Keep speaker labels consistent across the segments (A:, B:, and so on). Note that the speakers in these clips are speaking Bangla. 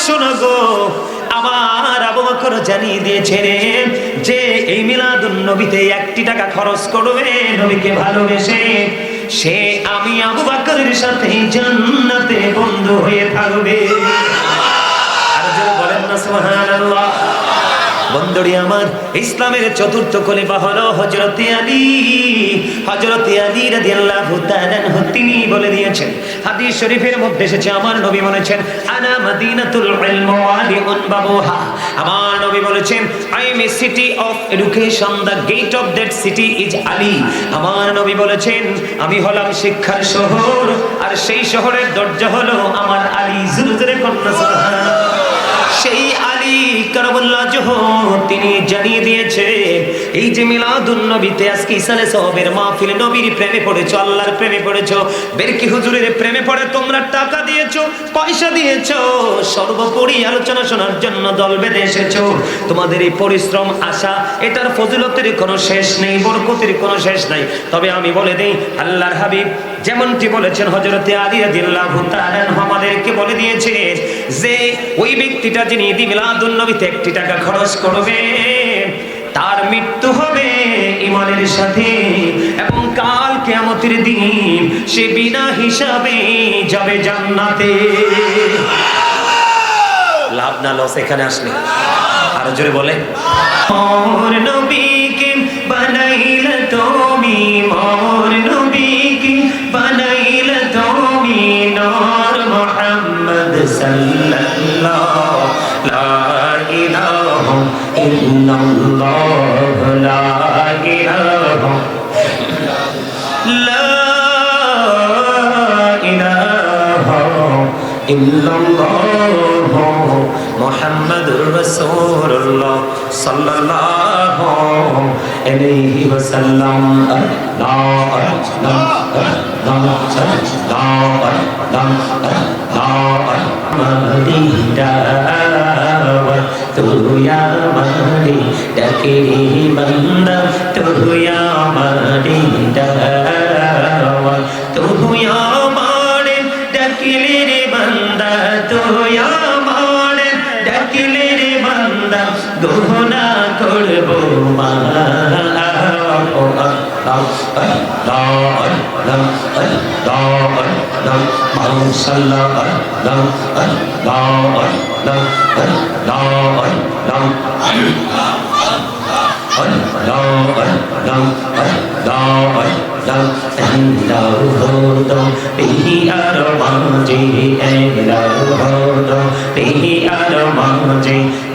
A: শোনো গো, আমার আবু বকর জানিয়ে দিয়েছে রে যে এই মিলাদুন নবীতে 1 টাকা খরচ করবে নবীকে ভালোবেসে, সে আমি আবু বকরের সাথে জান্নাতে বন্ধু হয়ে থাকবে। আর যারা বলেন না সুবহানাল্লাহ। বন্ধুরি আমার, ইসলামের চতুর্থ খলিফা হলো হযরতে আলী। হযরতে আলী রাদিয়াল্লাহু তাআলা আনহু তিনি বলে দিয়েছেন, হাদিস শরীফের মধ্যে এসেছে, আমার নবী বলেছেন আনা মাদিনাতুল ইলম ওয়া আলিউন বাবুহা। আমার নবী বলেছেন I am a city of education, the gate of that city is Ali. আমার নবী বলেছেন আমি হলাম শিক্ষার শহর, আর সেই শহরের দরজা হলো আমার আলী। জোরে জোরে কন্যা সুবহানাল্লাহ। সেই আলী কারামাল্লাহু তিনি জানিয়ে দিয়েছে এই যে মিলাদুন নবীতে আজকে ইসালে সাহাবের মাহফিল, নবীর প্রেমে পড়েছো, আল্লাহর প্রেমে পড়েছো, বেরকি হুজুরের প্রেমে পড়ে তোমরা টাকা দিয়েছো, পয়সা দিয়েছো, সর্বোপরি আলোচনা শোনার জন্য দল বেঁধে এসেছো। তোমাদের এই পরিশ্রম আশা, এটার ফজিলতের কোনো শেষ নেই, বরকতের কোনো শেষ নাই। তবে আমি বলে দেই, আল্লাহর হাবিব যেমনটি বলেছেন হযরতে আলী রাদিয়াল্লাহু তাআলা আনহু আমাদেরকে বলে দিয়েছে যে ওই ব্যক্তিটা যিনি ঈদ মিলাদুন নবীতে 1 টাকা খরচ করবে তার মৃত্যু হবে ঈমানের সাথে, এবং কাল কিয়ামতের দিন সে বিনা হিসাবে যাবে জান্নাতে। লাভ না লস এখানে আসলে? আর জোরে বলে, মোর নবীকে বানাইলা তুমি, মোর নবীকে বানাইলা তুমি নূর মুহাম্মদ সাল্লাল্লাহু লা ইলাহা ইল্লাল্লাহ, লা ইলাহা ইল্লাল্লাহ মুহাম্মাদুর রাসূলুল্লাহ সাল্লাল্লাহু আলাইহি ওয়াসাল্লাম। তুইয়া মারি ডাকে বান্দা, তুইয়া মারি দাওয়া, তুইয়া মারে ডাকিলে রে বান্দা, তুইয়া মারে ডাকিলে রে বান্দা, গুনাহ করব মা।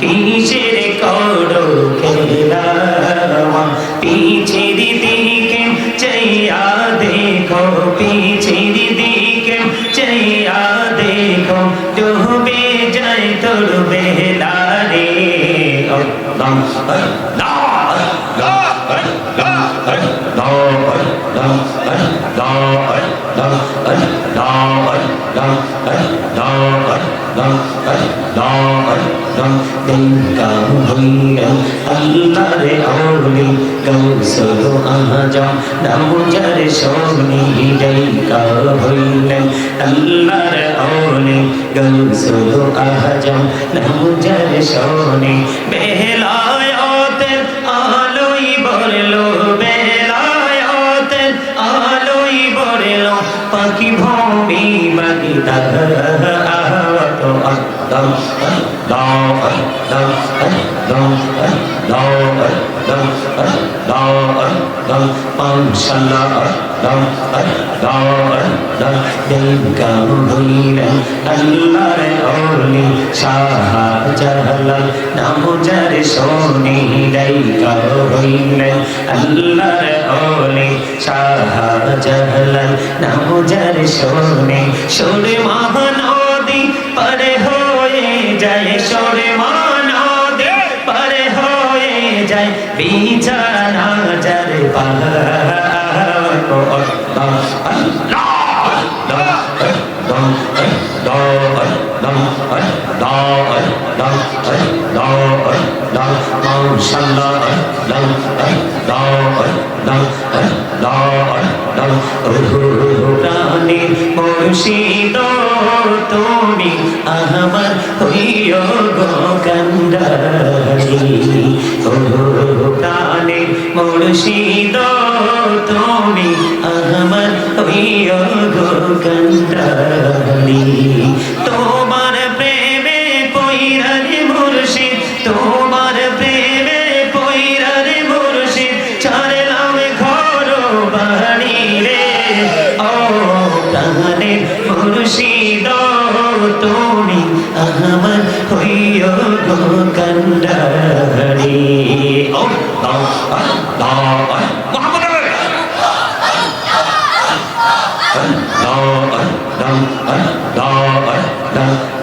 A: কিসের করো খেলা, পিছের দিকে চাইয়া দেখো, পিছের দিকে চাইয়া দেখো, ডুবে যায় তোর বেলা রে। আল্লাহরে আউলি গৌসল আজম নামুজার সোনি ডাইকা হইলেন, আল্লাহরে আউলি গৌসল আজম নামুজার সোনি। বেলায়েতের আলোই বললো, বেলায়েতের আলোই বললো, পাখি ভূমি বাগিদা শাহজালাল নামুজার সোনি ডাইকা হইলেন, আল্লাহর ওলি শাহজালাল নামুজার সোনি। সুরে মহানদী পারে হয়ে যায়, সুরে মহানদী পারে হয়ে যায়, বিছানা যার প্রাণীর মুর্শিদ তুমি আমার হইও গো কান্ডারি ও প্রাণে মুর্শিদ তুমি আমার হইও গো কান্ডারি তোমার প্রেমে পইরারে মুর্শিদ তোমার প্রেমে পইরারে মুর্শিদ ছাড়লাম ঘর বাড়ি রে ও প্রাণে মুর্শিদ তুমি আমার হইও গো কান্ডারি ও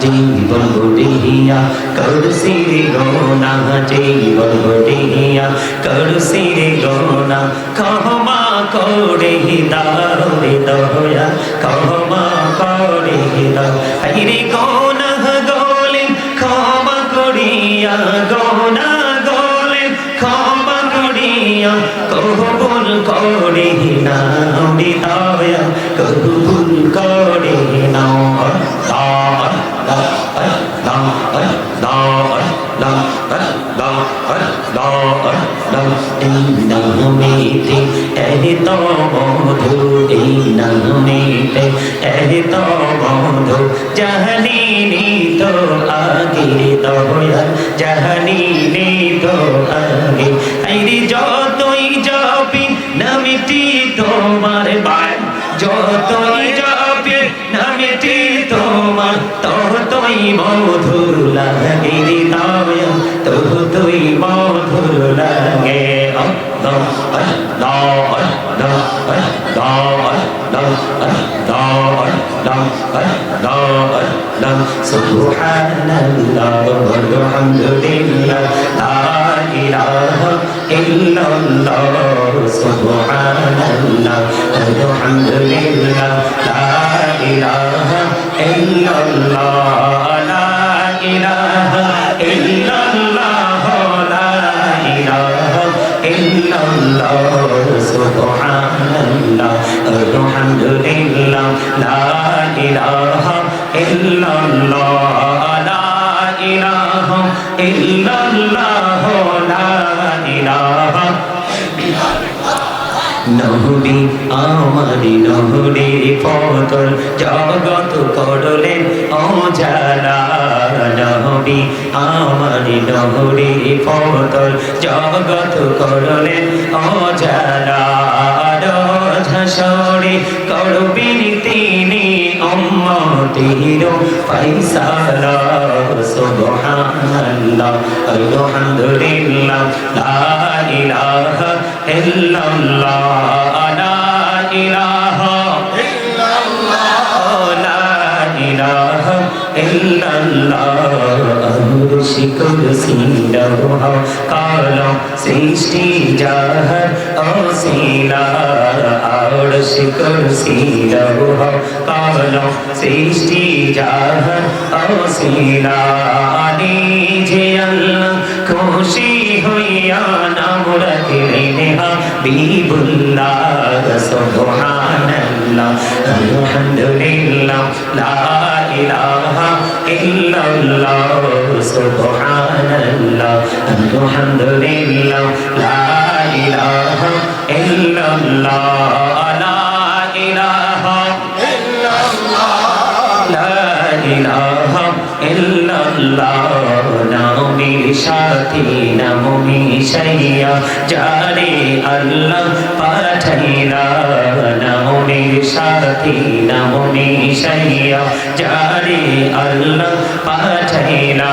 A: জীবন বুড়িয়া করছি রে গোনা জীবন বুড়িয়া করছি রে গোনা ক্ষমা করে দাও রে দয়া ক্ষমা করে দাও রে গোনা গলে ক্ষমা করিয়া গোনা গলে ক্ষমা করিয়া কবুল করে নাও রে দয়া কবুল করে নাও নামেতে এত মধু এই নামেতে এত মধু জাহানি তো আগে দয়া জাহানি তো আগে আইরে যতই জপি নামটি তোমার বাই যতই জপি নামটি তোমার ততই মধুর লাগে দয়া ততই মধুর লাগে সুবহানাল্লাহ ওয়ালহামদুলিল্লাহ লা ইলাহা ইল্লাল্লাহ সুবহানাল্লাহ ওয়ালহামদুলিল্লাহ লা ইলাহা ইল্লাল্লাহ লা ইলাহা ইল্লাল্লাহ লা ইলাহা ইল্লাল্লাহ সুবহানাল্লাহ আলহামদুলিল্লাহ লা ইলাহা ইল্লাল্লাহ লা ইলাহা ইল্লাল্লাহ লা ইলাহা নহরি আমারি নহরি পতল জগত করলেন অজালা নহরি আমারি নহরি পতল জগত করলেন অজালা ঝাসরে করবেন তিনি উম্মতির ফাইসালা সুবহানাল্লাহ আলহামদুলিল্লাহ লা ইলাহা ইল্লাল্লাহ লা ইলাহা ইল্লাল্লাহ লা ইলাহা ইল্লাল্লাহ আরশি কুরসি লৌহ কলম সৃষ্টি জাহার অসিলা আরশি কুরসি লৌহ কলম সৃষ্টি জাহার অসিলা নিজে আল্লাহ খুশি হইয়া নাম রাখলেন হাবিবুল্লাহ সুবহানাল্লাহ আলহামদুলিল্লাহ লা ইলাহা ইল্লাল্লাহ সুবহানাল্লাহ আলহামদুলিল্লাহ লা ইলাহা ইল্লাল্লাহ লা ইলাহা ইল্লাল্লাহ লা ইলাহা ইল্লাল্লাহ নামের সাথে নাম মিশাইয়া যারে আল্লাহ পাঠাইলা নামের সাথে নাম মিশাইয়া যারে আল্লাহ পাঠাইলা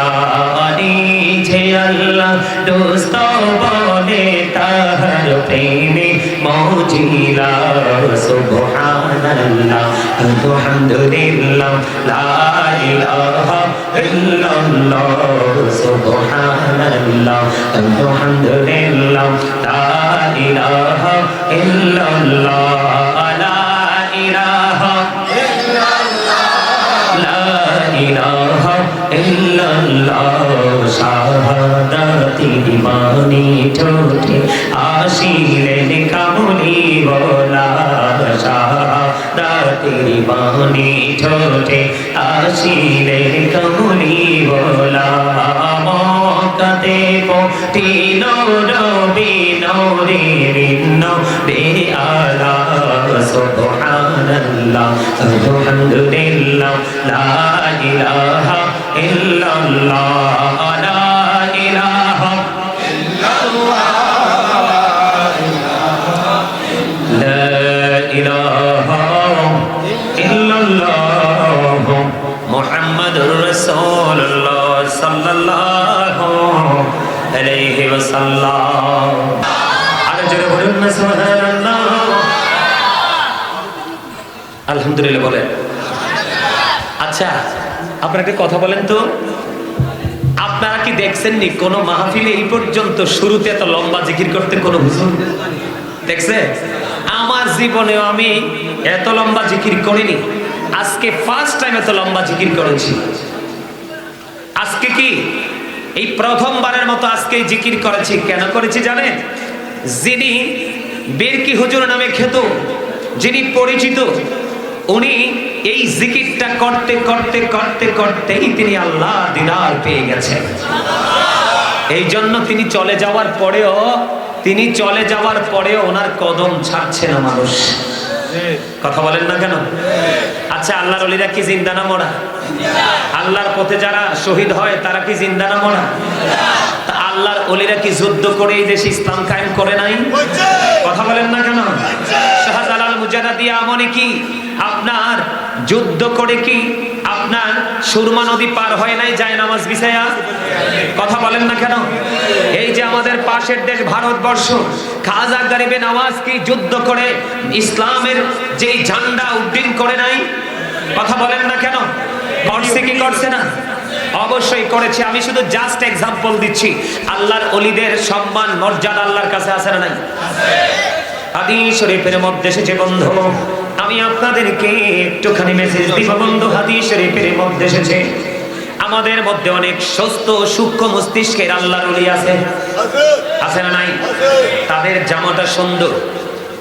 A: নিজে আল্লাহ দোস্ত বলে তাহার প্রেমে মৌজিলা সুবহানাল্লাহ আলহামদুলিল্লাহ লা ইলাহা ইল্লাল্লাহ সুবহানাল্লাহ আলহামদুলিল্লাহ লা ইলাহা ইল্লাল্লাহ লা ইলাহা ইল্লাল্লাহ লা ইলাহা ইল্লাল্লাহ শাহাদাতির বাণী ঠোঁটে আসিলেন কামলি ওয়ালা শাহাদাতির বাণী ঠোঁটে আসিলেন কামলি ওয়ালা কোটি নবী নূরের নবী আলা সুবহানাল্লাহ আলহামদুলিল্লাহ লা ইলাহা ইল্লাল্লাহ লা ইলাহা মুহাম্মাদুর রাসূলুল্লাহ সাল্লাল্লাহু আলাইহি ওয়াসাল্লাম। আর জোরে বলুন না সুবহানাল্লাহ। আলহামদুলিল্লাহ বলেন। আচ্ছা আপনারা একটা কথা বলেন তো, আপনারা কি দেখছেননি কোন মাহফিলে এই পর্যন্ত শুরুতে এত লম্বা জিকির করতে কোন হুজুর দেখছে? আমার জীবনেও আমি এত লম্বা জিকির করিনি। আজকে ফার্স্ট টাইম এত লম্বা জিকির করেছি। আজকে কি এই প্রথমবারের মতো আজকে জিকির করেছি। কেন করেছি জানেন? যিনি বেরকি হুজুর নামে খ্যাত, যিনি পরিচিত, উনি এই জিকিরটা করতে করতে করতে করতেই তিনি আল্লাহ দিদার পেয়ে গেছেন। এই জন্য তিনি চলে যাওয়ার পরেও ওনার কদম ছাড়ছে না মানুষ। কথা বলেন না কেন? আচ্ছা আল্লাহর ওলিরা কি জিন্দা না মরা? আল্লাহর পথে যারা শহীদ হয় তারা কি জিন্দা না মরা? তা আল্লাহর ওলিরা কি যুদ্ধ করে এই দেশে ইসলাম কায়েম করে নাই? কথা বলেন না কেন? শাহজালাল মুজাদ্দিদ আমনে কি আপনার যুদ্ধ করে কি আপনার সুরমা নদী পার হয় নাই যায় নামাজ বিছায়া? কথা বলেন না কেন? এই যে আমাদের পাশের দেশ ভারতবর্ষ, খাজা গরিবে নওয়াজ কি যুদ্ধ করে ইসলামের যে ঝান্ডা উড্ডীন করে নাই? কথা বলেন না কেন? করছে কি করছে না? অবশ্যই করেছে। আমি শুধু জাস্ট এক্সাম্পল দিচ্ছি। আল্লাহর ওলিদের সম্মান মর্যাদা আল্লাহর কাছে আছে না নাই? হাদিস শরীফের মধ্যে এসেছে বন্ধু, আমি আপনাদেরকে একটুখানি মেসেজ দিব বন্ধু। হাদিস শরীফের মধ্যে এসেছে আমাদের মধ্যে অনেক সুস্থ সূক্ষ্ম মস্তিষ্কের আল্লাহর ওলি আছে, আছে না নাই? তাদের জামাটা সুন্দর,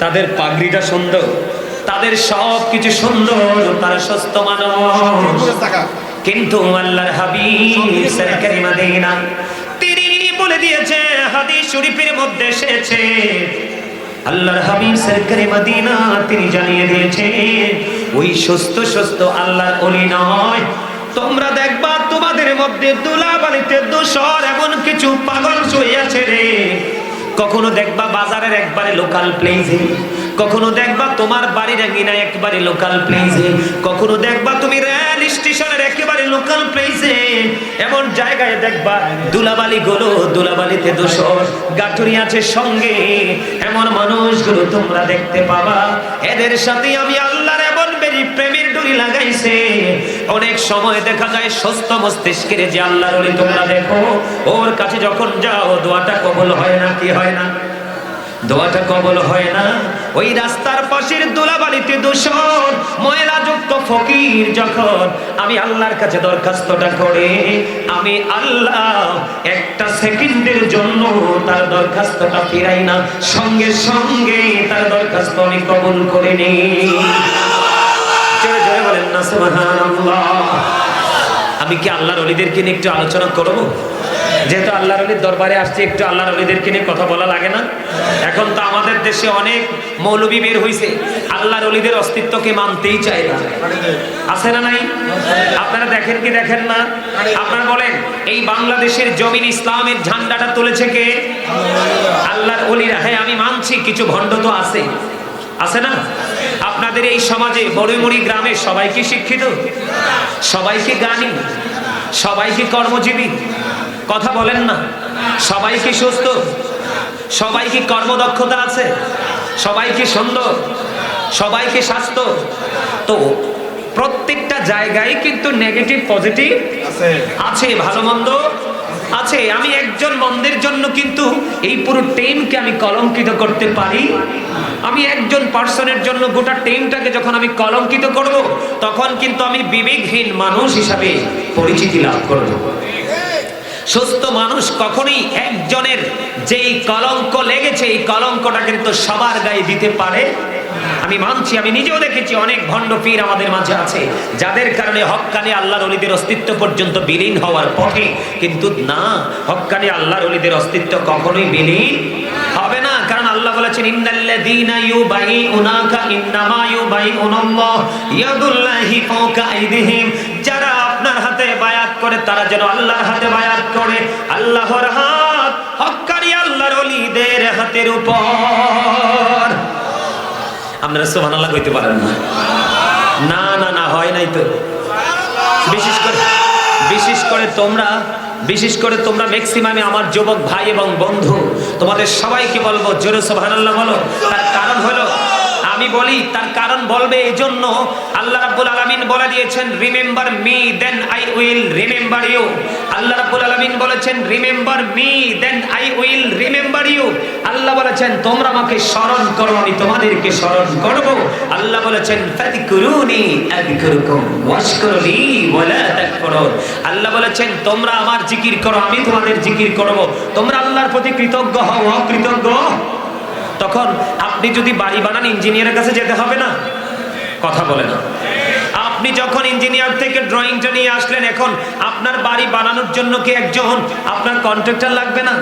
A: তাদের পাগড়িটা সুন্দর, তাদের সব কিছু সুন্দর, তারা সুস্থ মানুষ। কিন্তু আল্লাহর হাবিব সরকারি মদিনা তিনি বলে দিয়েছে, হাদিস শরীফের মধ্যে এসেছে আল্লাহর হাবিব সরকারি মদিনা তিনি জানিয়ে দিয়েছে ওই সুস্থ সুস্থ আল্লাহর ওলি নয়। তোমরা দেখবা তোমাদের মধ্যে দুলাবালিতে দোষর এমন কিছু পাগল শুয়ে আছে রে। কখনো দেখবা বাজারের একবারে লোকাল প্লেসে, কখনো দেখবা তোমার বাড়ির আঙিনায় একবারে লোকাল প্লেসে, কখনো দেখবা তুমি রেল স্টেশনের একেবারে লোকাল প্লেসে। এমন জায়গায় দেখবা দুলাবালিতে দোষর গাঠুরি আছে সঙ্গে। এমন মানুষগুলো তোমরা দেখতে পাবা, এদের সাথে আমি আল্লাহর এমন বেরি প্রেমের ডুরি লাগাইছে। অনেক সময় দেখা যায় সুস্থ মস্তিষ্কের যে আল্লাহর ওলি তোমরা দেখো, ওর কাছে যখন যাও দোয়াটা কবুল হয় না। কি হয় না? দোয়াটা কবুল হয় না। ওই রাস্তার পাশের দুলাবালিতে দোষর ময়লাযুক্ত ফকির যখন আমি আল্লাহর কাছে দরখাস্তটা করে, আমি আল্লাহ একটা সেকেন্ডের জন্য তার দরখাস্তটা ফিরাই না, সঙ্গে সঙ্গে তার দরখাস্ত আমি কবুল করে নিই। জোরে জোরে বলেন না সুবহানাল্লাহ। আমি কি আল্লাহর ওলিদেরকে নিয়ে একটু আলোচনা করব? যেহেতু আল্লাহর ওলির দরবারে আসছে, একটু আল্লাহর ওলিদেরকে নিয়ে কথা বলা লাগে না? এখন তো আমাদের দেশে অনেক মৌলবী বের হইছে, আল্লাহর ওলিদের অস্তিত্বকে মানতেই চায় না। আছে না নাই? আপনারা দেখেন কি দেখেন না? আপনারা বলেন এই বাংলাদেশের জমিন ইসলামের ঝান্ডাটা তুলেছে কে? আল্লাহর ওলিরা। হ্যাঁ আমি মানছি কিছু ভণ্ড তো আছে, আছে না? আপনাদের এই সমাজে বড়ইমুড়ি গ্রামে সবাই কি শিক্ষিত? সবাই কি জ্ঞানী? সবাই কি কর্মজীবী? কথা বলেন না। সবাই কি সুস্থ? সবাই কি কর্মদক্ষতা আছে? সবাই কি সুন্দর? সবাই কি স্বাস্থ্য? তো প্রত্যেকটা জায়গায় কিন্তু নেগেটিভ পজিটিভ আছে, ভালো মন্দ আছে। আমি একজন মন্দের জন্য কিন্তু এই পুরো টিমকে আমি কলঙ্কিত করতে পারি। আমি একজন পার্সনের জন্য গোটা টিমটাকে যখন আমি কলঙ্কিত করব, তখন কিন্তু আমি বিবেকহীন মানুষ হিসাবে পরিচিতি লাভ করব। সুস্থ মানুষ কখনোই একজনের যেই কলঙ্ক লেগেছে এই কলঙ্কটা কিন্তু সবার গায়ে দিতে পারে আমি মানছি, আমি নিজেও দেখেছি অনেক ভণ্ড পীর আমাদের মাঝে আছে যাদের কারণে হক্কানি আল্লাহর ওলিদের অস্তিত্ব পর্যন্ত বিলীন হওয়ার পথে। কিন্তু না, হক্কানি আল্লাহর ওলিদের অস্তিত্ব কখনোই বিলীন হবে না। কারণ আল্লাহ বলেছেন ইন্নাল্লাযীনা ইউবাইউনাকা ইন্নামা ইউবাইউনাল্লাহ ইয়াদুল্লাহি ফাওকা আইদিহিম, যারা আপনার হাতে বায়াত করে তারা যেন আল্লাহর হাতে বায়াত করে। আল্লাহর হাত হক্কানি আল্লাহর ওলিদের হাতের উপর। আপনারা সুবহানাল্লাহ কইতে পারেন না? না না না, হয় নাই তো। বিশেষ করে তোমরা ম্যাক্সিমামে আমার যুবক ভাই এবং বন্ধু, তোমাদের সবাইকে বলবো জোরে সুবহানাল্লাহ বলো। তার কারণ হলো, আমি বলি তার কারণ বলবে এই জন্য, আল্লাহ রাব্বুল আলামিন বলে দিয়েছেন remember me then I will remember you. আল্লাহ রাব্বুল আলামিন বলেছেন remember me then I will remember you. আল্লাহ বলেছেন তোমরা আমাকে স্মরণ করো, আমি তোমাদেরকে স্মরণ করব। আল্লাহ বলেছেন ফাযকুরুনি আযকুরুকুম ওয়াশকুরুলি ওয়ালা তাকফুরুন। আল্লাহ বলেছেন তোমরা আমার জিকির করো, আমি তোমাদের জিকির করব। তোমরা আল্লাহর প্রতি কৃতজ্ঞ হও, অকৃতজ্ঞ। তখন আপনি যদি বাড়ি বানান ইঞ্জিনিয়ারের কাছে যেতে হবে না? কথা বলে না। আপনি যখন ইঞ্জিনিয়ার থেকে ড্রয়িংটা নিয়ে আসলেন, এখন আপনার বাড়ি বানানোর জন্য কি একজন আপনার কন্ট্রাক্টর লাগবে না?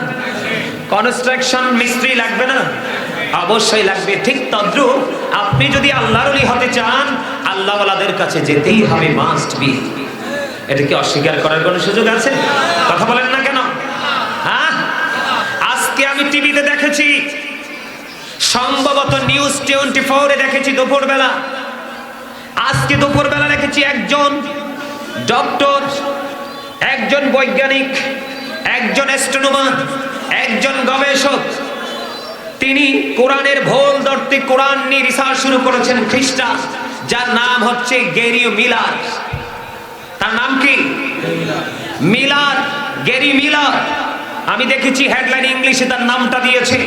A: কনস্ট্রাকশন মিস্ত্রি লাগবে না? অবশ্যই লাগবে। ঠিক তদ্রূপ আপনি যদি আল্লাহর ওলি হতে চান, আল্লাহওয়ালাদের কাছে যেতেই হবে, মাস্ট বি। এটা কি অস্বীকার করার কোনো সুযোগ আছে? কথা বলেন না কেন? হ্যাঁ, আজকে আমি টিভিতে দেখেছি, সম্ভবত নিউজ 24-এ দেখেছি দুপুরবেলা, আজকে দুপুরবেলা দেখেছি একজন ডক্টর, একজন বৈজ্ঞানিক, একজন অ্যাস্ট্রোনমার, একজন গবেষক, তিনি কোরআনের ভুল ধরতে কোরআন নিয়ে রিসার্চ শুরু করেছেন, খ্রিস্টান, যার নাম হচ্ছে গ্যারি মিলার। তার নাম কি? Miller, Gary Miller. আমি দেখেছি হেডলাইন ইংলিশে তার নামটা দিয়েছে।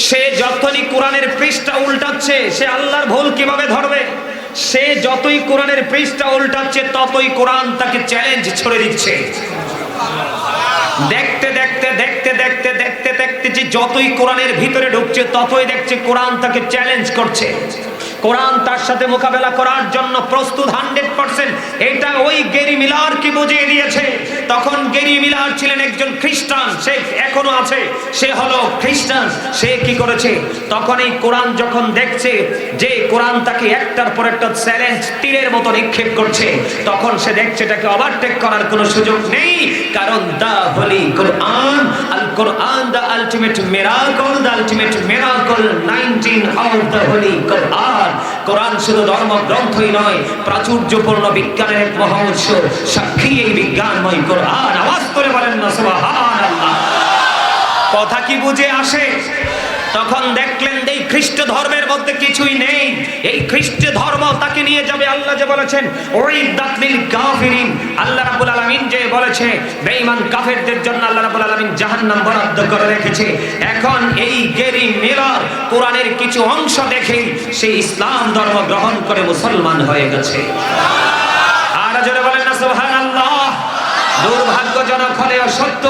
A: সে যতই কোরআনের পৃষ্ঠা উল্টাচ্ছে, সে আল্লাহর ভুল কিভাবে ধরবে? সে যতই কোরআনের পৃষ্ঠা উল্টাচ্ছে, ততই কোরআন তাকে চ্যালেঞ্জ ছড়ে দিচ্ছে। দেখতে দেখতে দেখতে দেখতে দেখতে দেখতে যে যতই কোরআনের ভিতরে ঢুকছে, ততই দেখছে কোরআন তাকে চ্যালেঞ্জ করছে। কোরআন তার সাথে মোকাবেলা করার জন্য প্রস্তুত 100%। এটা ওই গ্যারি মিলারকে বুঝিয়ে দিয়েছে। তখন গ্যারি মিলার ছিলেন একজন খ্রিস্টান, সে এখনো আছে, সে হলো খ্রিস্টান। সে কি করেছে? তখন এই কোরআন যখন দেখছে যে কোরআন তাকে একটার পর একটা চ্যালেঞ্জ তীরের মতো নিক্ষেপ করছে, তখন সে দেখছে এটাকে ওভারটেক করার কোনো সুযোগ নেই। কারণ the holy Quran, Al Quran the ultimate miracle, the ultimate miracle 19 of the holy Quran. কোরআন শুধু ধর্মগ্রন্থই নয়, প্রাচুর্যপূর্ণ বিজ্ঞানের এক মহা উৎস, সাক্ষী এই বিজ্ঞানময় কোরআন। আওয়াজ করে বলেন না সুবহানাল্লাহ। কথা কি বুঝে আসে? তখন দেখলেন এই খ্রিস্ট ধর্মের মধ্যে কিছুই নেই। এই খ্রিস্ট ধর্ম তাকে নিয়ে যাবে, আল্লাহ যে বলেছেন উইদ্দাত লিল কাফিরিন, আল্লাহ রাব্বুল আলামিন যে বলেছে বেঈমান কাফেরদের জন্য আল্লাহ রাব্বুল আলামিন জাহান্নাম বরাদ্দ করে রেখেছে। এখন এই গ্যারি মিলার কোরআনের কিছু অংশ দেখে সেই ইসলাম ধর্ম গ্রহণ করে মুসলমান হয়ে গেছে। আর জোরে বলেন না সুবহানাল্লাহ। দুর্ভাগ্যজনক হলেও সত্য,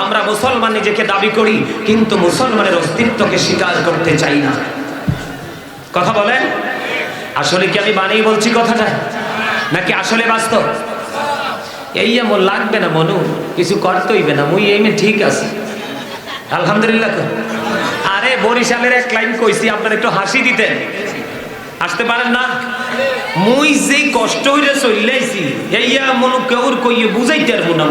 A: আমরা মুসলমান নিজেকে দাবি করি, কিন্তু মুসলমানের অস্তিত্বকে স্বীকার করতে চাই না। কথা বলেন, আসলে কি আমি বানিয়ে বলছি কথাটা, নাকি আসলে বাস্তব? এই এমন লাগবে না মনু, কিছু করতে হইবে না, মুই এই ঠিক আছে আলহামদুলিল্লাহ। আরে বরিশালের এক লাইন কইছি, আপনারা একটু হাসি দিতেন, আসতে পারেন না? মুই যে কষ্ট হইলে চললেছি, এইয়া মনু কেউর কইয়ে বুঝাইতে পারবো না।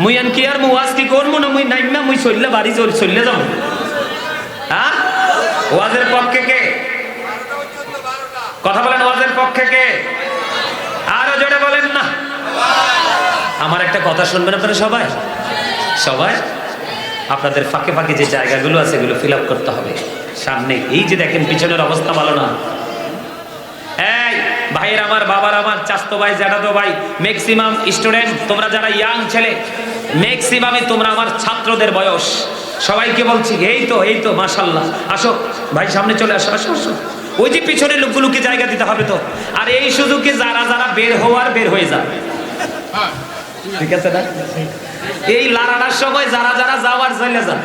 A: মুই আন কি আর মুয়াজ কি করবো না, মুই নাই না, মুই চললে বাড়ি চললে যাবো। হ্যাঁ, ওয়াজের পক্ষে কে? কথা বলেন, ওয়াজের পক্ষে কে? আরো জোরে বলেন না। আমার একটা কথা শুনবেন আপনারা সবাই। সবাই আপনাদের ফাঁকে ফাঁকে যে জায়গাগুলো আছে এগুলো ফিল আপ করতে হবে। সামনে এই যে দেখেন পিছনের অবস্থা ভালো না। এই ভাইয়ের আমার, বাবার আমার, চাচতো ভাই, জ্যাঠাতো ভাই, ম্যাক্সিমাম স্টুডেন্ট, তোমরা যারা ইয়াং ছেলে, ম্যাক্সিমামে তোমরা আমার ছাত্রদের বয়স। সবাইকে বলছি এই তো মাশাআল্লাহ, আসো ভাই সামনে চলে আসো, আসো আসো। ওই যে পিছনের লোকগুলোকে জায়গা দিতে হবে তো। আর এই সুযোগে যারা যারা বের হওয়ার বের হয়ে যান, ঠিক আছে না? এই লারানোর সময় যারা যারা যাওয়ার চলে যান,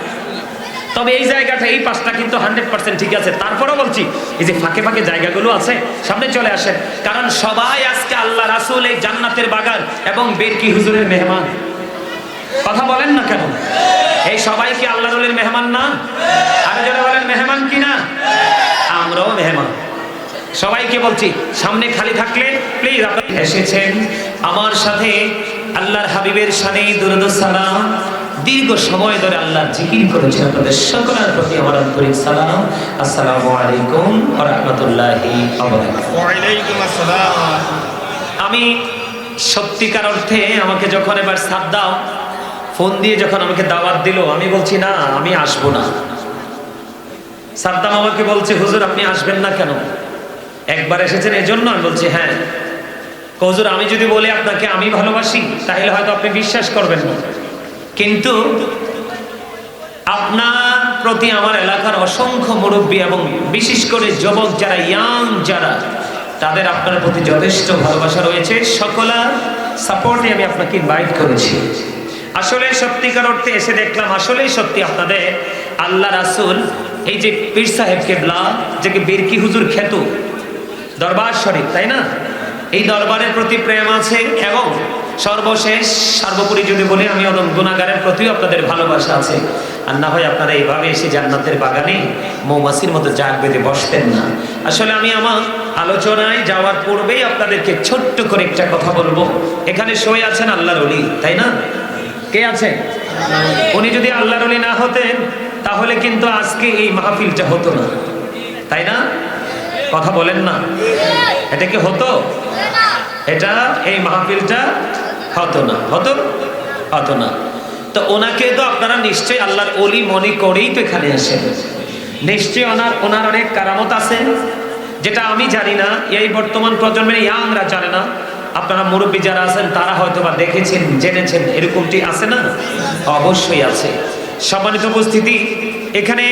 A: তবে এই জায়গাটা এই পাঁচটা কিন্তু 100% ঠিক আছে। তারপরেও বলছি এই যে ফাঁকে ফাঁকে জায়গাগুলো আছে সামনে চলে আসেন, কারণ সবাই আজকে আল্লাহ রাসূল এই জান্নাতের বাগান এবং বেরকি হুজুরের মেহমান। কথা বলেন না কেন? এই সবাই কি আল্লাহ রলির মেহমান না? আরো যারা বলেন মেহমান কি না? আমরাও মেহমান। সবাইকে বলছি সামনে খালি থাকলে প্লিজ আপনারা এসেছেন আমার সাথে আল্লাহর হাবিবের শানে দুরূদ ও সালাম দীর্ঘ সময় ধরে আল্লাহর জিকির করেছেন। আপনাদের সকলের প্রতি আমার আন্তরিক সালাম। আসসালামু আলাইকুম ওয়া রাহমাতুল্লাহি ওয়া বারাকাতুহু।
B: ওয়া আলাইকুম আসসালাম।
A: আমি সত্যিকার অর্থে আমাকে যখন এবার সাদ্দাম ফোন দিয়ে যখন আমাকে দাওয়াত দিল, আমি বলছি না আমি আসবো না। সাদ্দাম আমাকে বলছে হুজুর আপনি আসবেন না কেন? একবার এসেছেন এজন্য? আমি বলছি হ্যাঁ। হুজুর আমি যদি বলি আপনাকে আমি ভালোবাসি তাহলে হয়তো আপনি বিশ্বাস করবেন না, কিন্তু আপনার প্রতি আমার এলাকার অসংখ্য মুরব্বী এবং বিশেষ করে যুবক যারা ইয়াং যারা তাদের আপনার প্রতি যথেষ্ট ভালোবাসা রয়েছে, সকলের সাপোর্টে আমি আপনাকে ইনভাইট করেছি। আসলে সত্যিকার অর্থে এসে দেখলাম আসলেই সত্যি আপনাদের আল্লাহ রাসূল এই যে পীর সাহেব কেবলা যাকে বেরকি হুজুর খ্যাত দরবার শরীফ, তাই না? এই দরবারের প্রতি প্রেম আছে এবং সর্বশেষ সর্বোপরি যদি বলি আমি গুনাহগারের প্রতিও আপনাদের ভালোবাসা আছে। আর না হয় আপনারা এইভাবে এসে জান্নাতের বাগানে মৌমাছির মতো জাগ বেঁধে বসতেন না। আসলে আমি আমার আলোচনায় যাওয়ার পূর্বেই আপনাদেরকে ছোট্ট করে একটা কথা বলবো। এখানে শুয়ে আছেন আল্লাহর ওলি, তাই না? কে আছে? উনি যদি আল্লাহর ওলি না হতেন তাহলে কিন্তু আজকে এই মাহফিলটা হতো না, তাই না? কথা বলেন না, এটা কি হতো? এটা এই মাহফিলটা হতো না, হতো না। তো ওনাকে তো আপনারা নিশ্চয়ই আল্লাহর ওলি মনে করেই তো এখানে আসেন। নিশ্চয়ই ওনার অনেক কারামত আছে যেটা আমি জানি না, এই বর্তমান প্রজন্মের ইয়াংরা জানে না। আপনারা মুরব্বী যারা আছেন তারা হয়তো বা দেখেছেন জেনেছেন, এরকমটি আছে না? অবশ্যই আছে। সম্মানিত উপস্থিতি, এখানে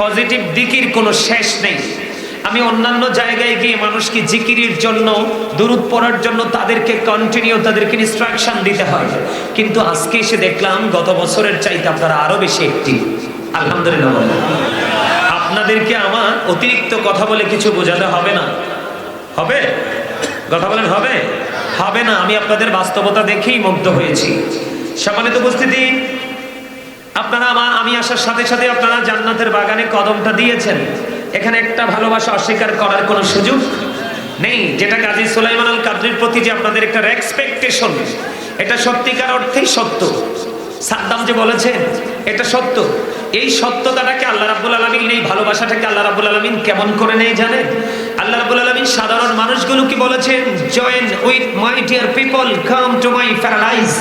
A: পজিটিভ দিকের কোনো শেষ নেই। আমি অন্যান্য জায়গায় গিয়ে মানুষকে জিকিরের জন্য দুরূদ পড়ার জন্য তাদেরকে কন্টিনিউ তাদেরকে ইনস্ট্রাকশন দিতে হয়, কিন্তু আজকে এসে দেখলাম গত বছরের চাইতে আপনারা আরো বেশি অ্যাক্টিভ। আলহামদুলিল্লাহ। আপনাদেরকে আমার অতিরিক্ত কথা বলে কিছু বোঝাতে হবে না। হবে? কথা বলেন হবে? হবে না। আমি আপনাদের বাস্তবতা দেখেই মুগ্ধ হয়েছি। সম্মানিত উপস্থিতি, আপনারা আমি আসার সাথে সাথে আপনারা জান্নাতের বাগানে কদমটা দিয়েছেন। এখানে একটা ভালোবাসা অস্বীকার করার কোনো সুযোগ নেই। যেটা গাজী সুলাইমান আল কাদরির প্রতি যে আপনাদের একটা রেসপেকটেশন, এটা সত্যিকার অর্থেই সত্য। সাদ্দাম যে বলেছেন এটা সত্য। এই সত্যতাটাকে আল্লাহ রাব্বুল আলামিন, এই ভালোবাসাটাকে আল্লাহ রাব্বুল আলামিন কেমন করে নেয় জানেন? আল্লাহ রাব্বুল আলামিন সাধারণ মানুষগুলোকে বলেছেন join with my dear people, come to my paradise.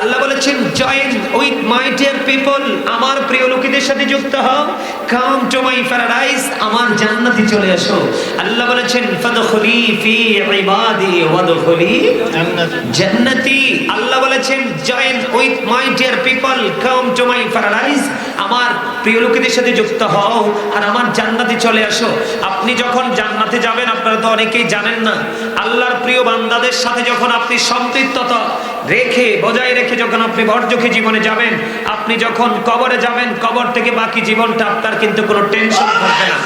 A: আল্লাহ বলেছেন join with my dear people, আমার প্রিয় লোকেদের সাথে যুক্ত হও, কাম টু মাই প্যারাডাইস, আমার জান্নাতে চলে আসো। আল্লাহ বলেছেন ফাদখুলি ফি ইবাদি ওয়াদখুলি জান্নাতি। আল্লাহ বলেছেন join with my dear people, come to my paradise, আমার প্রিয় লোকেদের সাথে যুক্ত হও আর আমার জান্নাতে চলে আসো। আপনি যখন জান্নাতে যাবেন, আপনারা তো অনেকেই জানেন না, আল্লাহর প্রিয় বান্দাদের সাথে যখন আপনি সম্পৃক্ততা রেখে বজায় রেখে যখন আপনি বর্জকে জীবনে যাবেন, আপনি যখন কবরে যাবেন, কবর থেকে বাকি জীবনটা আপনার কিন্তু কোনো টেনশন থাকবে না।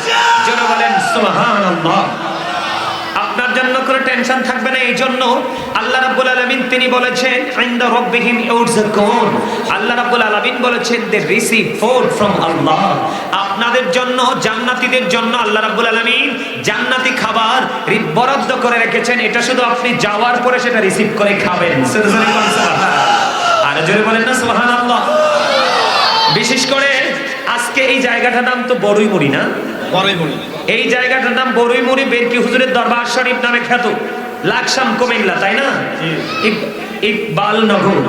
A: জোরে বলেন সুবহানাল্লাহ। আপনার জন্য কোনো টেনশন থাকবে না। এই জন্য আল্লাহ রাব্বুল আলামিন তিনি বলেছেন ইনদা রাব্বিহিম ইউরযাকুন। আল্লাহ রাব্বুল আলামিন বলেছেন দে রিসিভ ফুড ফ্রম আল্লাহ। আপনাদের জন্য জান্নাতীদের জন্য আল্লাহ রাব্বুল আলামিন জান্নাতি খাবার বরাদ্দ করে রেখেছেন। এটা শুধু আপনি যাওয়ার পরে সেটা রিসিভ করে খাবেন। আর জোরে বলেন না সুবহানাল্লাহ। বিশেষ করে আজকে এই জায়গাটার নাম তো বড়ইমুড়ি, না?
B: বড়ইমুড়ি।
A: এই জায়গাটার নাম বড়ইমুড়ি, বেরকি হুজুরের দরবার শরীফ নামে খ্যাত। লাকসাম কুমিল্লা, তাই না? ইকবাল নগর।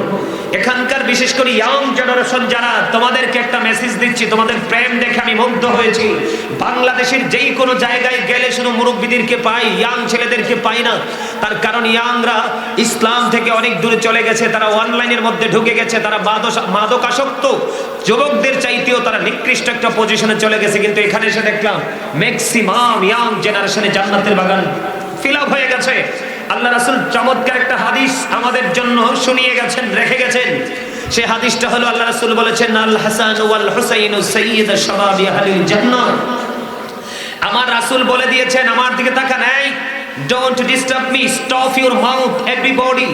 A: এখানকার বিশেষ করে ইয়াং জেনারেশন যারা, তোমাদেরকে একটা মেসেজ দিচ্ছি, তোমাদের প্রেম দেখে আমি মুগ্ধ হয়েছি। বাংলাদেশের যেই কোনো জায়গায় গেলে শুধু মুরব্বীদেরকে পাই, ইয়াং ছেলেদেরকে পাই না। তার কারণ ইয়াংরা ইসলাম থেকে অনেক দূরে চলে গেছে, তারা অনলাইনের মধ্যে ঢুকে গেছে, তারা মাদকাসক্ত যুবকদের চাইতেও তারা নিকৃষ্ট একটা পজিশনে চলে গেছে। কিন্তু এখানে এসে দেখলাম ম্যাক্সিমাম ইয়াং জেনারেশনে জান্নাতের বাগান ফিল আপ হয়ে গেছে। আল্লাহ রাসূল চমৎকার একটা হাদিস আমাদের জন্য শুনিয়ে গেছেন, রেখে গেছেন। সে হাদিসটা হলো আল্লাহ রাসূল বলেছেন আল হাসান ওয়াল হুসাইন সাইয়্যিদু শাবাবি আহলিল জান্নাহ। আমার রাসূল বলে দিয়েছেন, আমার দিকে তাকান, এই don't disturb me, stop your mouth everybody,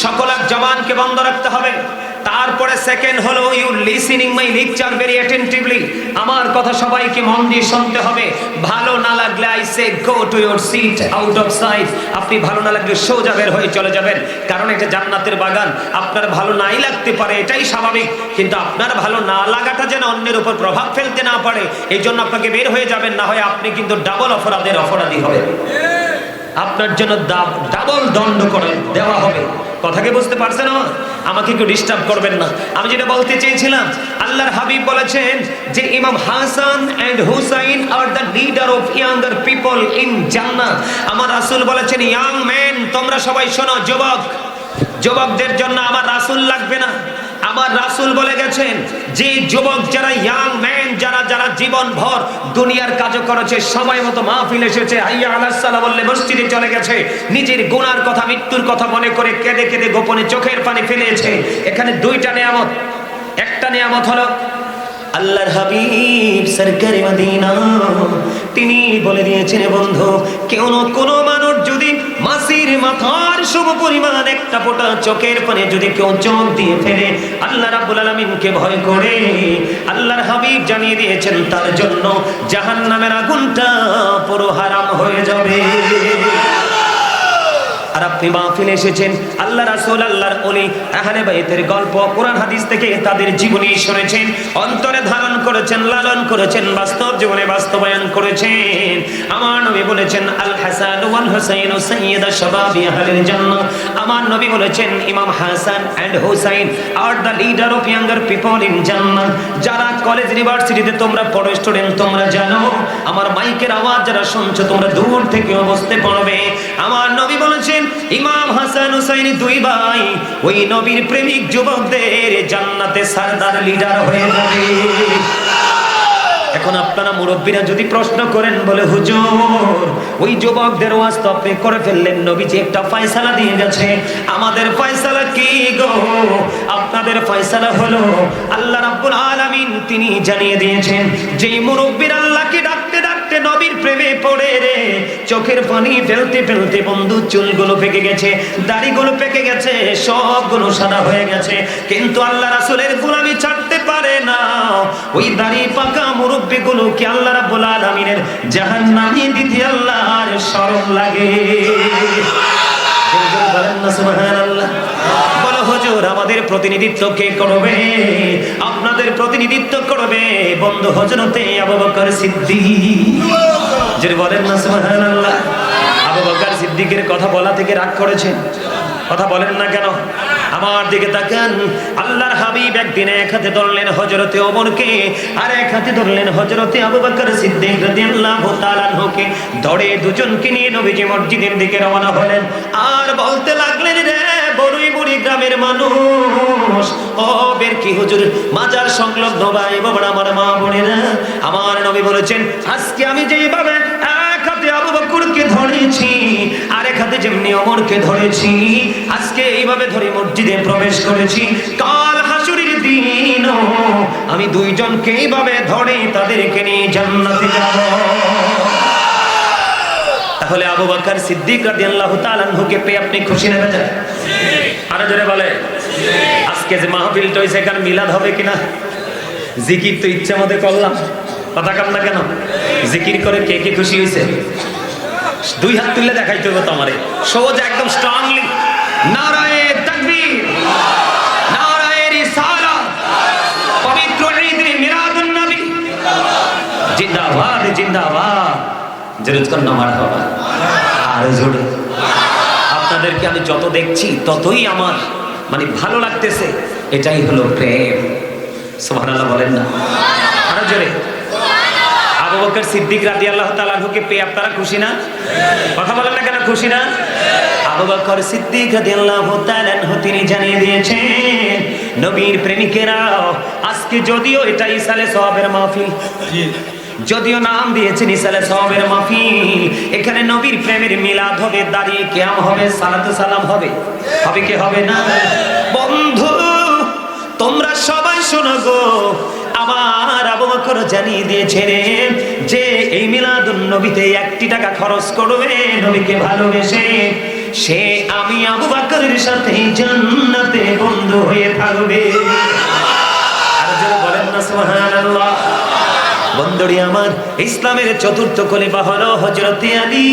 A: সকলের জবানকে বন্ধ রাখতে হবে। তারপরে সেকেন্ড হলো you listening my lecture very attentively, আমার কথা সবাইকে মন দিয়ে শুনতে হবে। ভালো না লাগলে I say go to your seat out of sight, আপনি ভালো না লাগলে সোজা বের হয়ে চলে যাবেন, কারণ এটা জান্নাতের বাগান। আপনার ভালো নাই লাগতে পারে, এটাই স্বাভাবিক, কিন্তু আপনার ভালো না লাগাটা যেন অন্যের উপর প্রভাব ফেলতে না পারে, এই জন্য আপনাকে বের হয়ে যাবেন, না হয় আপনি কিন্তু ডাবল অপরাধের অপরাধী হবেন, আপনার জন্য ডাবল দণ্ড করে দেওয়া হবে। কথা কি বুঝতে পারছেন? আমাকে একটু ডিস্টার্ব করবেন না। আমি যেটা বলতে চেয়েছিলাম, আল্লাহর হাবিব বলেছেন যে imam Hasan and Hussain are the leader of younger people in জান্নাহ। আমার রাসূল বলেছেন, ইয়াং ম্যান, তোমরা সবাই শোনো, যুবকদের জন্য আমার রাসূল লাগবে না। আমার রাসূল বলে গেছেন যে যুবক যারা, ইয়াং ম্যান যারা, যারা জীবন ভর দুনিয়ার কাজও করেছে, সময় মতো মাহফিল এসেছে, হাইয়া আলাস সালাহ বললে মসজিদে চলে গেছে, নিজের গুনার কথা, মৃত্যুর কথা মনে করে কেঁদে কেঁদে গোপনে চোখের পানি ফেলেছে। এখানে দুইটা নিয়ামত। একটা নিয়ামত হলো আল্লাহর হাবিব সরকারে মদিনা, তিনি বলে দিয়েছেন, বন্ধু, কোনো মানুষ যদি মাসির মাথার সম পরিমাণ একটা ফোঁটা চোখের পানি যদি কেউ চোখ দিয়ে ফেলে আল্লাহ রাব্বুল আলামিনকে ভয় করে, আল্লাহর হাবিব জানিয়ে দিয়েছেন তার জন্য জাহান্নামের আগুনটা পুরো হারাম হয়ে যাবে। আর আপনি মাহফিলে এসেছেন, আল্লাহ রাসূল, আল্লাহর ওলি, আহলে বাইতের গল্প, কোরআন হাদিস থেকে তাদের জীবনী শুনেছেন, অন্তরে ধারণ করেছেন, লালন করেছেন, বাস্তব জীবনে বাস্তবায়ন করেছেন। আমার নবী বলেছেন, আল হাসান ওয়াল হুসাইন সাইয়্যিদু শাবাবি আহলিল জান্নাহ। আমার নবী বলেছেন, imam Hasan and Hussain are the leader of younger people in জান্নাহ। যারা কলেজ ইউনিভার্সিটিতে তোমরা পড়ো স্টুডেন্ট, তোমরা জানো, আমার মাইকের আওয়াজ যারা শুনছো, তোমরা দূর থেকে বুঝতে পারবে। আমার নবী বলেছেন, ইমাম হাসান হুসাইন দুই ভাই ওই নবীর প্রেমিক যুবকদের জান্নাতে সরদার লিডার হয়ে যাবে। এখন আপনারা মুরব্বীরা যদি প্রশ্ন করেন, বলে হুজুর ওই যুবকদের ওয়াজ তো আপনি করে ফেললেন, নবীজি একটা ফয়সালা দিয়ে গেছে, আমাদের ফয়সালা কি গো? আপনাদের ফয়সালা হলো আল্লাহ রাব্বুল আলামিন তিনি জানিয়ে দিয়েছেন, যে মুরব্বীর আল্লাহকে ডাকতে ডাকতে নবীর প্রেমে পড়ে রে, চোখের পানি ফেলতে ফেলতে বন্ধু চুলগুলো পেকে গেছে, দাড়িগুলো পেকে গেছে, সবগুলো সাদা হয়ে গেছে, কিন্তু আল্লাহ রাসূলের গোলামি ছাড়তে পারে না। ওই দাড়ি পাকা মুরব্বিগুলোকে আল্লাহ রাব্বুল আলামিনের জাহান্নামে দিতে আল্লাহর শরম লাগে। বলেন না সুবহানাল্লাহ। বলো হুজুর আমাদের প্রতিনিধিত্ব কে করবে? আপনাদের প্রতিনিধিত্ব করবে বন্ধু হযরতে আবু বকর সিদ্দিক। যে বলেন না সুবহানাল্লাহ। আবু বকর সিদ্দিকের কথা বলা থেকে রাগ করেছেন, কথা বলেন না কেন? আমার দিকে তাকান। আল্লাহর হাবিব একদিন এক হাতে ধরলেন হযরতে ওমরকে, আর এক হাতে ধরলেন হযরতে আবু বকর সিদ্দিক রাদিয়াল্লাহু তাআলা আনহুকে। ধরে দুজনকে নিয়ে নবীজি মসজিদের দিকে রওনা হলেন, আর বলতে লাগলেন, রে বড়ই বুড়ি গ্রামের মানুষ, ও বের কি হুজুর, মাজার সংলগ্ন ভাই বাবারা, আমার মা বোনেরা, আমার নবী বলেছেন, আজকে আমি যেভাবে এক হাতে আবু বকরকে ধরেছি, আর এক হাতে যেমনি ওমরকে ধরেছি, আজকে এইভাবে ধরে মসজিদে প্রবেশ করেছি, কাল হাসুরের দিন আমি দুইজনকে এইভাবে ধরে তাদেরকে নিয়ে জান্নাতে যাব। তাহলে আবু বকর সিদ্দিক রাদিয়াল্লাহু তাআলা আনহুকে পেয়ে আপনি খুশি না বেজার? আরো জোরে বলে। আজকে যে মাহফিলটা হইছে, এখানে মিলাদ হবে কিনা? জিকির তো ইচ্ছা মতো করলাম, কথা কাম না কেন? জিকির করে কে কে খুশি হয়েছে? দুই হাত তুলে দেখাইতে হবে তোমারে, সোজা একদম স্ট্রংলি। নারায়ে তাকবীর, নারায়ে রিসালাত, পবিত্র ঈদ মিলাদুন নবী জিন্দাবাদ, জিন্দাবাদ। জোরে না মারহাবা, আর জোরে। আপনাদেরকে আমি যত দেখছি ততই আমার মানে ভালো লাগতেছে, এটাই হলো প্রেম। সুবহানাল্লাহ বলেন না, আরো জোরে। আবু বকর সিদ্দিক রাদিয়াল্লাহু তাআলা আনহুকে পেয়ে আপনারা খুশি না? কথা বলেন না কেন, খুশি না? আবু বকর সিদ্দিক রাদিয়াল্লাহু তাআলা আনহু তিনি জানিয়ে দিয়েছেন, নবীর প্রেমিকেরা, আজকে যদিও এটা ইসালে সওয়াবের মাহফিল, যদিও নাম দিয়েছেন ইসালে সওয়াবের মাহফিল, এখানে নবীর প্রেমের মিলাদ হবে, দাঁড়িয়ে কিয়াম হবে, সালাতু সালাম হবে, হবে কি হবে না? বন্ধু তোমরা সবাই শোনো গো, আমার আবু বকর জানিয়ে দিয়েছে রে যে এই মিলাদুন নবীতে 1 টাকা খরচ করবে নবীকে ভালোবেসে, সে আমি আবু বকরের সাথে জান্নাতে বন্ধু হয়ে থাকবে। আর যারা বলেন না সুবহানাল্লাহ। বন্ধুরি আমার, ইসলামের চতুর্থ খলিফা হলো হযরতে আলী।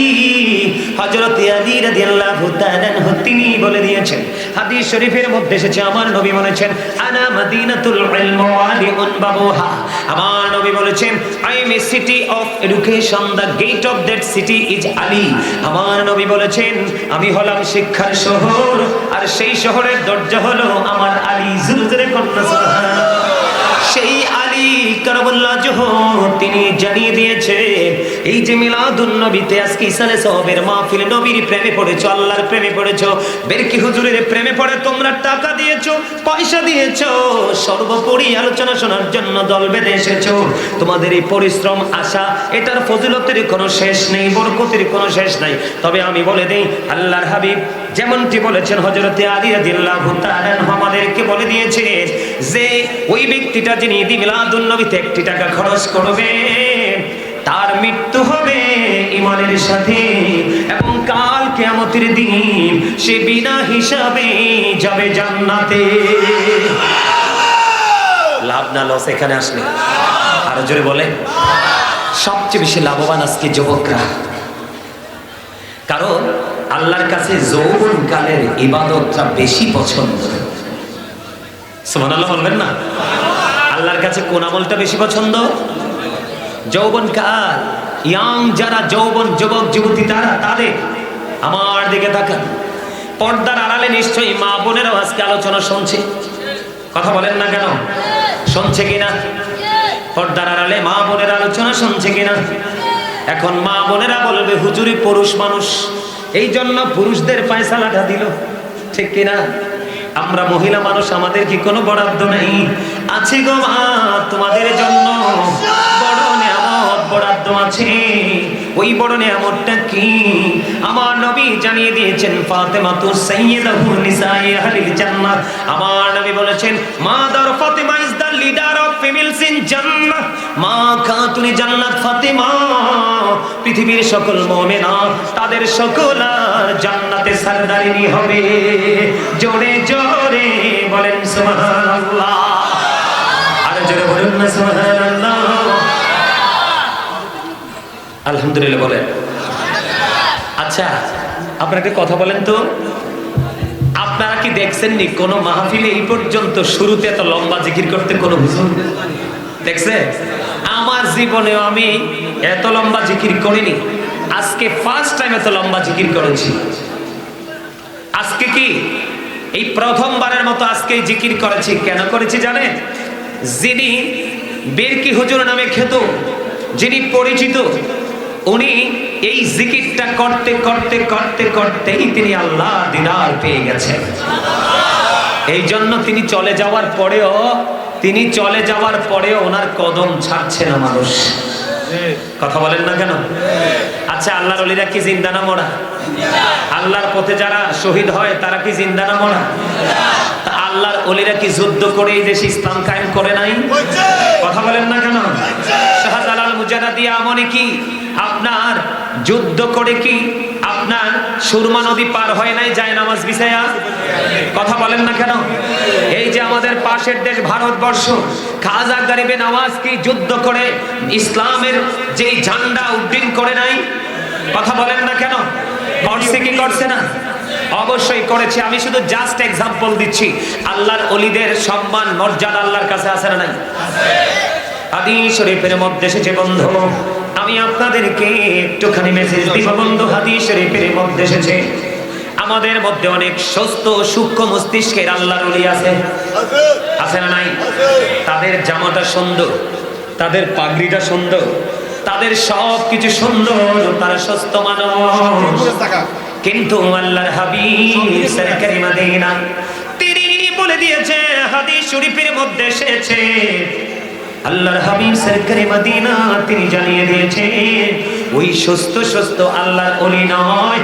A: হযরতে আলী রাদিয়াল্লাহু তাআলা আনহু তিনি বলে দিয়েছেন, হাদিস শরীফের মধ্যে এসেছে, আমার নবী বলেছেন আনা মাদিনাতুল ইলম ওয়া আলিউন বাবুহা। আমার নবী বলেছেন I am a city of education, the gate of that city is Ali. আমার নবী বলেছেন আমি হলাম শিক্ষার শহর, আর সেই শহরের দরজা হলো আমার আলী। জোরে কন্যা সুবহানাল্লাহ। সেই আলী কারামাল্লাহু ওয়াজহুহু তিনি জানিয়ে দিয়েছে এই যে মিলাদুন নবীতে আজকে ইসালে সাহাবের মাহফিল, নবীর প্রেমে পড়েছো, আল্লাহর প্রেমে পড়েছো, বেরকি হুজুরের প্রেমে পড়ে তোমরা টাকা দিয়েছো, পয়সা দিয়েছো, সর্বোপরি আলোচনা শোনার জন্য দল বেঁধে এসেছো। তোমাদের এই পরিশ্রম আশা, এটার ফজিলতের কোনো শেষ নেই, বরকতের কোনো শেষ নাই। তবে আমি বলে দেই, আল্লাহর হাবিব যেমনটি বলেছেন হযরতে আলী রাদিয়াল্লাহু তাআলা আনহু আমাদেরকে বলে দিয়েছে যে ওই ব্যক্তিটা যিনি ঈদ মিলাদুন নবীতে 1 টাকা খরচ করবে তার মৃত্যু হবে ঈমানের সাথে, এবং কাল কিয়ামতের দিন সে বিনা হিসাবে যাবে জান্নাতে। লাভ না লস এখানে আসলে? আরো জোরে বলে। সবচেয়ে বেশি লাভবান আজকে যুবকরা, কারণ আল্লাহর কাছে যৌবন কালের ইবাদতটা বেশি পছন্দ। সুবহানাল্লাহ বলবেন না? আল্লাহর কাছে কোন আমলটা বেশি পছন্দ? যৌবন কাল। ইয়াং যারা যৌবন যুবক যুবতী তারা, তাদের আমার দিকে তাকান। পর্দার আড়ালে নিশ্চয়ই মা বোনেরাও আজকে আলোচনা শুনছে, কথা বলেন না কেন? শুনছে কিনা? পর্দার আড়ালে মা বোনের আলোচনা শুনছে কিনা? এখন মা বোনেরা বলবে হুজুরি পুরুষ মানুষ, এই জন্য পুরুষদের ফয়সালাটা দিল, ঠিক কিনা? আমরা মহিলা মানুষ, আমাদের কি কোনো বরাদ্দ নাই? আছে গো মা, তোমাদের জন্য বড় নিয়ামত বরাদ্দ আছে। ওই বড় নিয়ামতটা কি? আমার নবী জানিয়ে দিয়েছেন ফাতেমাতু সাইয়্যিদাতু নিসাই আহলিল জান্নাহ। আমার নবী বলেছেন mother Fatema is the leader of females in জান্নাহ। মা খাতুনে জান্নাত ফাতেমা পৃথিবীর সকল মুমিনা তাদের সকল জান্নাতে সরদারিনী হবে। জোরে জোরে বলেন সুবহানাল্লাহ। আর জোরে বলেন না সুবহানাল্লাহ। আলহামদুলিল্লাহ বলেন। আচ্ছা, আপনারা একটা কথা বলেন তো, আপনারা কি দেখছেননি কোন মাহফিলে এই পর্যন্ত শুরুতে এত লম্বা জিকির করতে কোন হুজুর দেখছে? আমার জীবনেও আমি এত লম্বা জিকির করিনি, আজকে ফার্স্ট টাইম এত লম্বা জিকির করেছি। আজকে কি এই প্রথমবারের মতো আজকে জিকির করেছি। কেন করেছি জানেন? যিনি বেরকি হুজুর নামে খ্যাত, যিনি পরিচিত, উনি এই জিকিরটা করতে করতে করতে করতেই তিনি আল্লাহ দিদার পেয়ে গেছেন। এই জন্য তিনি চলে যাওয়ার পরেও ওনার কদম ছাড়ছে না মানুষ। কথা বলেন না কেন? আচ্ছা, আল্লাহর ওলিরা কি জিন্দা না মরা? আল্লাহর পথে যারা শহীদ হয় তারা কি জিন্দা না মরা? আল্লাহর ওলিরা কি যুদ্ধ করে এই দেশে ইসলাম কায়েম করে নাই? কথা বলেন না কেন? শাহজালাল মুজাদ্দিদ আমনে কি আপনার যুদ্ধ করে কি আপনার সুরমা নদী পার হয় নাই যায় নামাজ বিছায়া? কথা বলেন না কেন? এই যে আমাদের পাশের দেশ ভারতবর্ষ, খাজা গরিবে নওয়াজ কি যুদ্ধ করে ইসলামের যে ঝান্ডা উড্ডীন করে নাই? কথা বলেন না কেন? করছে কি করছে না? অবশ্যই করেছে। আমি শুধু জাস্ট এক্সাম্পল দিচ্ছি। আল্লাহর ওলিদের সম্মান মর্যাদা আল্লাহর কাছে আছে না নাই? হাদিস শরীফের মধ্যে এসেছে বন্ধু, আমি আপনাদেরকে একটুখানি মেসেজ দিব বন্ধু। হাদিস শরীফের মধ্যে এসেছে আমাদের মধ্যে অনেক সুস্থ সূক্ষ্ম মস্তিষ্কের আল্লাহর ওলি আছে, আছে না নাই? তাদের জামাটা সুন্দর, তাদের পাগড়িটা সুন্দর, তাদের সব কিছু সুন্দর, তারা সুস্থ মানুষ। কিন্তু আল্লাহর হাবিব সরকারি মদিনা তিনি বলে দিয়েছে, হাদিস শরীফের মধ্যে এসেছে আল্লাহর হাবিব সরকারি মদিনা তিনি জানিয়ে দিয়েছে ওই সুস্থ সুস্থ আল্লাহর ওলি নয়।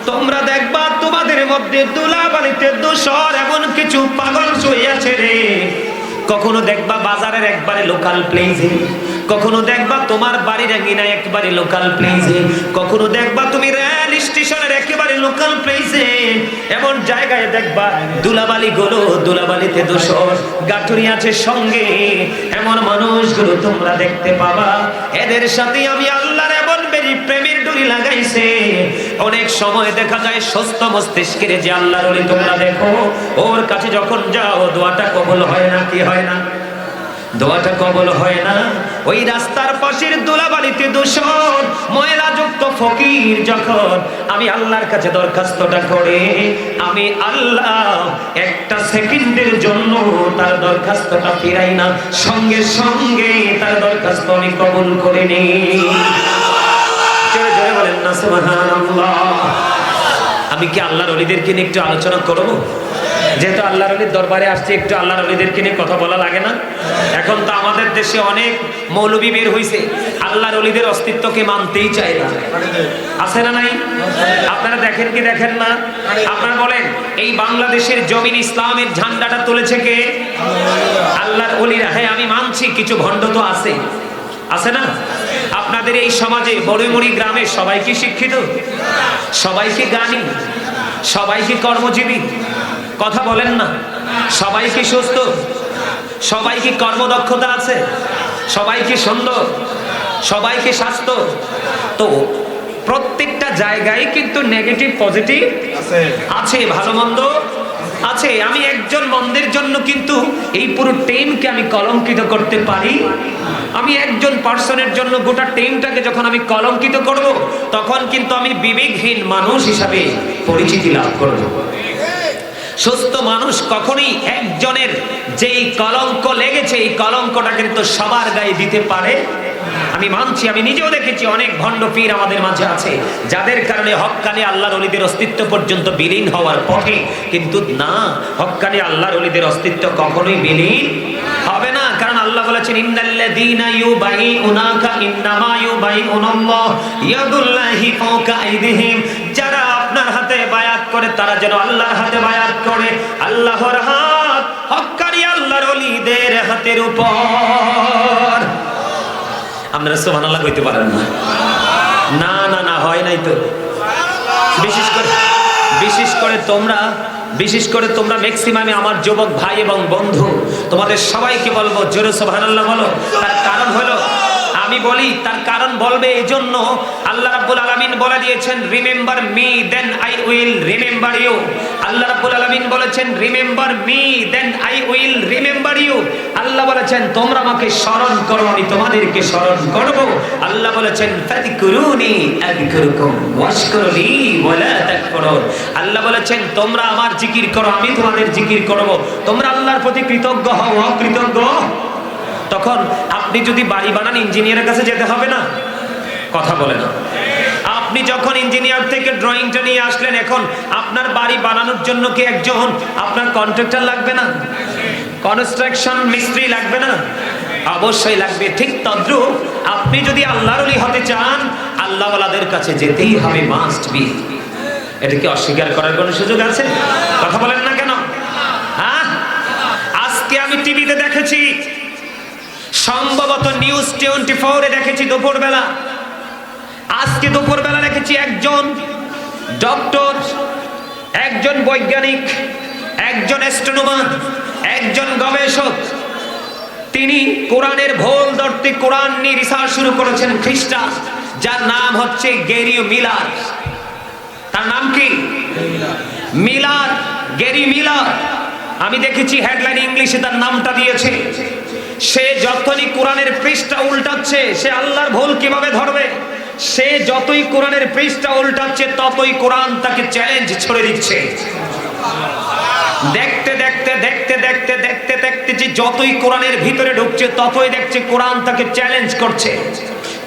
A: তোমরা দেখবা তোমাদের মধ্যে দুলাবালিতে দোষর এমন কিছু পাগল শুয়ে আছে রে, কখনো দেখবা বাজারের একবারে লোকাল প্লেসে, কখনো দেখবা তোমার বাড়ির আঙিনায় একবারে লোকাল প্লেসে, কখনো দেখবা তুমি রেল স্টেশনের একেবারে লোকাল প্লেসে। এমন জায়গায় দেখবা দুলাবালি গুলো, দুলাবালিতে দোষর গাঠুরি আছে সঙ্গে, এমন মানুষগুলো তোমরা দেখতে পাবা। এদের সাথে আমি আল্লাহর এমন বেরি প্রেমের ডুরি লাগাইছে। অনেক সময় দেখা যায় সুস্থ মস্তিষ্কের যে আল্লাহর ওলি তোমরা দেখো, ওর কাছে যখন যাও দোয়াটা কবুল হয় না। কি হয় না? দোয়াটা কবুল হয় না। ওই রাস্তার পাশের দোলাবালিতে দূষণ ময়লাযুক্ত ফকির যখন আমি আল্লাহর কাছে দরখাস্তটা করে, আমি আল্লাহ একটা সেকেন্ডের জন্য তার দরখাস্তটা ফিরাই না, সঙ্গে সঙ্গে তার দরখাস্ত আমি কবুল করে নিই। জোরে জোরে বলেন না সুবহানাল্লাহ। আমি কি আল্লাহর ওলিদেরকে নিয়ে একটু আলোচনা করব? যেহেতু আল্লাহর ওলির দরবারে আসছে, একটু আল্লাহর ওলিদেরকে নিয়ে কথা বলা লাগে না? এখন তো আমাদের দেশে অনেক মৌলবী বের হইছে, আল্লাহর ওলিদের অস্তিত্বকে মানতেই চায় না। আছে না নাই? আপনারা দেখেন কি দেখেন না? আপনারা বলেন এই বাংলাদেশের জমিন ইসলামের ঝান্ডাটা তুলেছে কে? আল্লাহর ওলিরা। হ্যাঁ আমি মানছি কিছু ভণ্ড তো আছে, আছে না? আপনাদের এই সমাজে বড়ইমুড়ি গ্রামে সবাই কি শিক্ষিত? সবাই কি জ্ঞানী? সবাই কি কর্মজীবী? কথা বলেন না। সবাই কি সুস্থ? সবাই কি কর্মদক্ষতা আছে? সবাই কি সুন্দর? সবাই কি স্বাস্থ্য? তো প্রত্যেকটা জায়গায় কিন্তু নেগেটিভ পজিটিভ আছে, ভালো মন্দ আছে। আমি একজন মন্দের জন্য কিন্তু এই পুরো টিমকে আমি কলঙ্কিত করতে পারি। আমি একজন পার্সনের জন্য গোটা টিমটাকে যখন আমি কলঙ্কিত করব, তখন কিন্তু আমি বিবেকহীন মানুষ হিসাবে পরিচিতি লাভ করব। সুস্থ মানুষ কখনোই একজনের যেই কলঙ্ক লেগেছে এই কলঙ্কটা কিন্তু সবার গায়ে দিতে পারে। আমি মানছি, আমি নিজেও দেখেছি অনেক ভণ্ড পীর আমাদের মাঝে আছে, যাদের কারণে হক্কানি আল্লাহর ওলিদের অস্তিত্ব পর্যন্ত বিলীন হওয়ার পথে। কিন্তু না, হক্কানি আল্লাহর ওলিদের অস্তিত্ব কখনোই বিলীন হবে না। কারণ আল্লাহ বলেছেন ইন্নাল্লাযীনা ইউবাইউনাকা ইন্নামা ইউবাইউনাল্লাহ ইয়াদুল্লাহি ফাওকা আইদিহিম। যারা আপনার হাতে বায়াত করে তারা যেন আল্লাহর হাতে বায়াত করে। আল্লাহর হাত হক্কানি আল্লাহর ওলিদের হাতের উপর। আপনারা সুবহানাল্লাহ কইতে পারেন না? না না না, হয় নাই তো। বিশেষ করে তোমরা ম্যাক্সিমামে আমার যুবক ভাই এবং বন্ধু, তোমাদের সবাইকে বলবো জোরে সুবহানাল্লাহ বলো। তার কারণ হলো, আমি বলি তার কারণ বলবে এই জন্য, আল্লাহ রাব্বুল আলামিন বলে দিয়েছেন remember me then I will remember you. আল্লাহ রাব্বুল আলামিন বলেছেন remember me then I will remember you. আল্লাহ বলেছেন তোমরা আমাকে স্মরণ করো, আমি তোমাদেরকে স্মরণ করব। আল্লাহ বলেছেন ফাযকুরুনি আযকুরুকুম ওয়াশকুরুলি ওয়ালা তাকফুরুন। আল্লাহ বলেছেন তোমরা আমার জিকির করো, আমি তোমাদের জিকির করব। তোমরা আল্লাহর প্রতি কৃতজ্ঞ হও, অকৃতজ্ঞ। তখন আপনি যদি বাড়ি বানান ইঞ্জিনিয়ারের কাছে যেতে হবে না? কথা বলে না। আপনি যখন ইঞ্জিনিয়ার থেকে ড্রয়িংটা নিয়ে আসলেন, এখন আপনার বাড়ি বানানোর জন্য কি একজন আপনার কন্ট্রাক্টর লাগবে না? কনস্ট্রাকশন মিস্ত্রি লাগবে না? অবশ্যই লাগবে। ঠিক তদ্রূপ আপনি যদি আল্লাহর ওলি হতে চান, আল্লাহওয়ালাদের কাছে যেতেই হবে, মাস্ট বি। এটা কি অস্বীকার করার কোনো সুযোগ আছে? কথা বলেন না কেন? হ্যাঁ, আজকে আমি টিভিতে দেখেছি, সম্ভবত নিউজ 24-এ দেখেছি দুপুরবেলা, আজকে দুপুরবেলা দেখেছি একজন ডক্টর, একজন বৈজ্ঞানিক, একজন অ্যাস্ট্রোনমার, একজন গবেষক, তিনি কোরআনের ভুল ধরতে কোরআন নিয়ে রিসার্চ শুরু করেছেন, খ্রিস্টান, যার নাম হচ্ছে গ্যারি মিলার। তার নাম কি? Miller, Gary Miller. আমি দেখেছি হেডলাইন ইংলিশে তার নামটা দিয়েছে। সে যতই কোরআনের পৃষ্ঠা উল্টাচ্ছে, সে আল্লাহর ভুল কিভাবে ধরবে? সে যতই কোরআনের পৃষ্ঠা উল্টাচ্ছে, ততই কোরআন তাকে চ্যালেঞ্জ ছড়ে দিচ্ছে। দেখতে দেখতে দেখতে দেখতে দেখতে দেখতে যে যতই কোরআনের ভিতরে ঢুকছে, ততই দেখছে কোরআন তাকে চ্যালেঞ্জ করছে।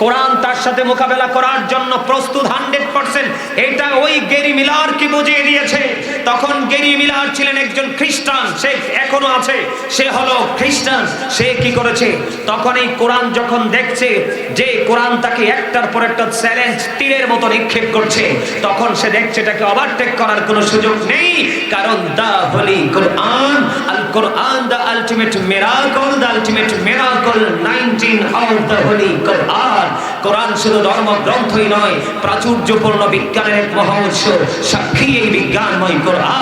A: কোরআন তার সাথে মোকাবেলা করার জন্য প্রস্তুত 100%। এটা ওই গ্যারি মিলারকে বুঝিয়ে দিয়েছে। তখন গ্যারি মিলার ছিলেন একজন খ্রিস্টান, সে এখনো আছে, সে হলো খ্রিস্টান। সে কি করেছে? তখন এই কোরআন যখন দেখছে যে কোরআন তাকে একটার পর একটা চ্যালেঞ্জ তীরের মতো নিক্ষেপ করছে, তখন সে দেখছে এটাকে ওভারটেক করার কোনো সুযোগ নেই, কারণ the holy Quran, Al Quran, the ultimate miracle, 19 of the Holy Quran. কোরআন শুধু ধর্মগ্রন্থই নয়, প্রাচুর্যপূর্ণ বিজ্ঞানের এক মহা উৎস, সাক্ষী এই বিজ্ঞানময় কোরআন।